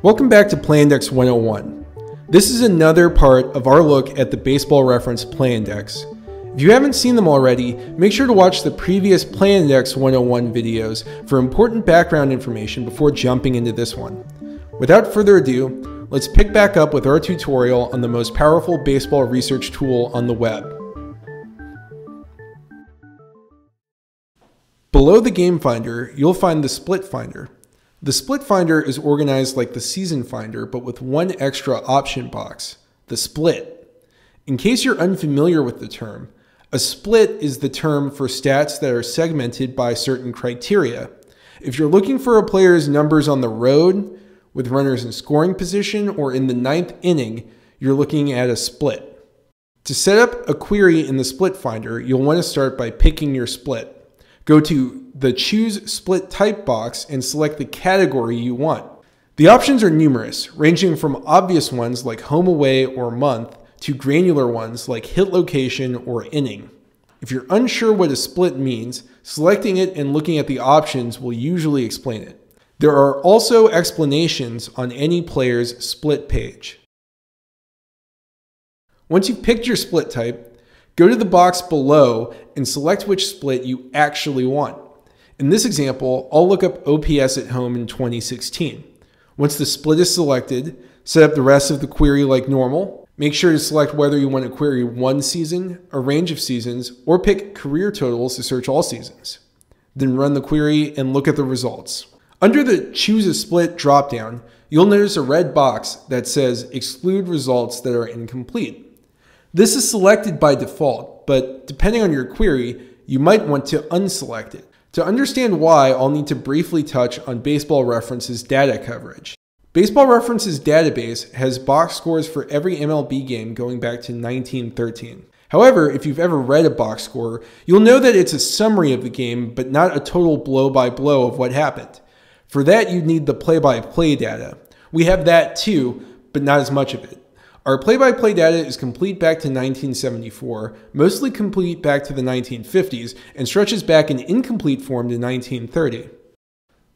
Welcome back to Play Index 101. This is another part of our look at the Baseball Reference Play Index. If you haven't seen them already, make sure to watch the previous Play Index 101 videos for important background information before jumping into this one. Without further ado, let's pick back up with our tutorial on the most powerful baseball research tool on the web. Below the Game Finder, you'll find the Split Finder. The Split Finder is organized like the Season Finder, but with one extra option box, the split. In case you're unfamiliar with the term, a split is the term for stats that are segmented by certain criteria. If you're looking for a player's numbers on the road, with runners in scoring position, or in the 9th inning, you're looking at a split. To set up a query in the Split Finder, you'll want to start by picking your split. Go to the Choose Split Type box and select the category you want. The options are numerous, ranging from obvious ones like home away or month to granular ones like hit location or inning. If you're unsure what a split means, selecting it and looking at the options will usually explain it. There are also explanations on any player's split page. Once you've picked your split type, go to the box below and select which split you actually want. In this example, I'll look up OPS at home in 2016. Once the split is selected, set up the rest of the query like normal. Make sure to select whether you want to query one season, a range of seasons, or pick career totals to search all seasons. Then run the query and look at the results. Under the Choose a Split dropdown, you'll notice a red box that says Exclude results that are incomplete. This is selected by default, but depending on your query, you might want to unselect it. To understand why, I'll need to briefly touch on Baseball Reference's data coverage. Baseball Reference's database has box scores for every MLB game going back to 1913. However, if you've ever read a box score, you'll know that it's a summary of the game, but not a total blow-by-blow of what happened. For that, you'd need the play-by-play data. We have that too, but not as much of it. Our play-by-play data is complete back to 1974, mostly complete back to the 1950s, and stretches back in incomplete form to 1930.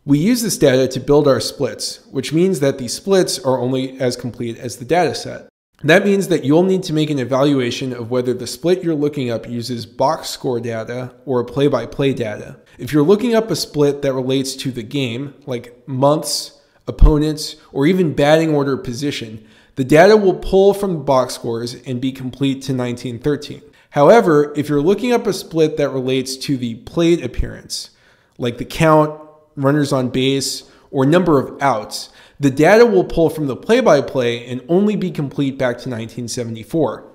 We use this data to build our splits, which means that the splits are only as complete as the data set. That means that you'll need to make an evaluation of whether the split you're looking up uses box score data or play-by-play data. If you're looking up a split that relates to the game, like months, opponents, or even batting order position, the data will pull from the box scores and be complete to 1913. However, if you're looking up a split that relates to the plate appearance, like the count, runners on base, or number of outs, the data will pull from the play-by-play and only be complete back to 1974.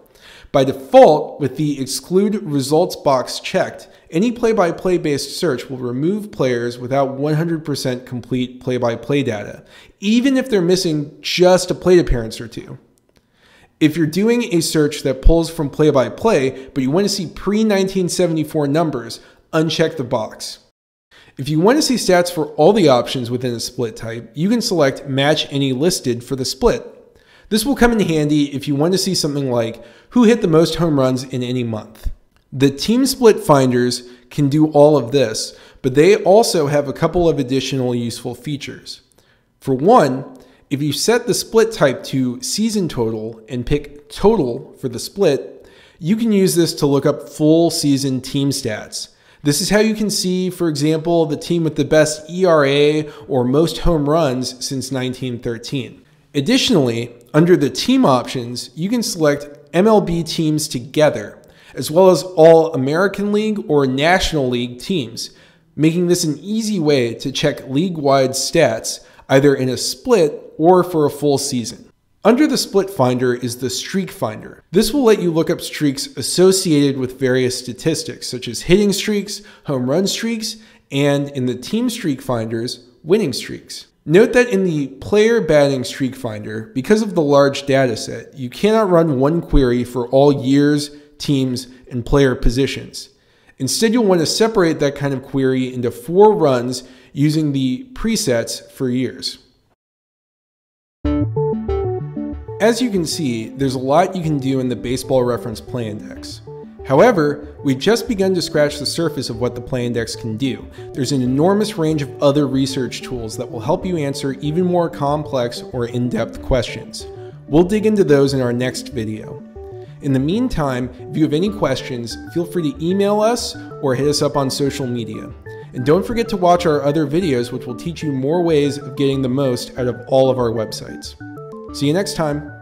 By default, with the Exclude results box checked, any play-by-play based search will remove players without 100% complete play-by-play data, even if they're missing just a plate appearance or two. If you're doing a search that pulls from play-by-play, but you want to see pre-1974 numbers, uncheck the box. If you want to see stats for all the options within a split type, you can select Match Any Listed for the split. This will come in handy if you want to see something like who hit the most home runs in any month. The Team Split Finders can do all of this, but they also have a couple of additional useful features. For one, if you set the split type to Season Total and pick Total for the split, you can use this to look up full season team stats. This is how you can see, for example, the team with the best ERA or most home runs since 1913. Additionally, under the team options, you can select MLB teams together, as well as all American League or National League teams, making this an easy way to check league-wide stats, either in a split or for a full season. Under the Split Finder is the Streak Finder. This will let you look up streaks associated with various statistics, such as hitting streaks, home run streaks, and in the Team Streak Finders, winning streaks. Note that in the Player Batting Streak Finder, because of the large data set, you cannot run one query for all years, teams, and player positions. Instead, you'll want to separate that kind of query into 4 runs using the presets for years. As you can see, there's a lot you can do in the Baseball Reference Play Index. However, we've just begun to scratch the surface of what the Play Index can do. There's an enormous range of other research tools that will help you answer even more complex or in-depth questions. We'll dig into those in our next video. In the meantime, if you have any questions, feel free to email us or hit us up on social media. And don't forget to watch our other videos, which will teach you more ways of getting the most out of all of our websites. See you next time.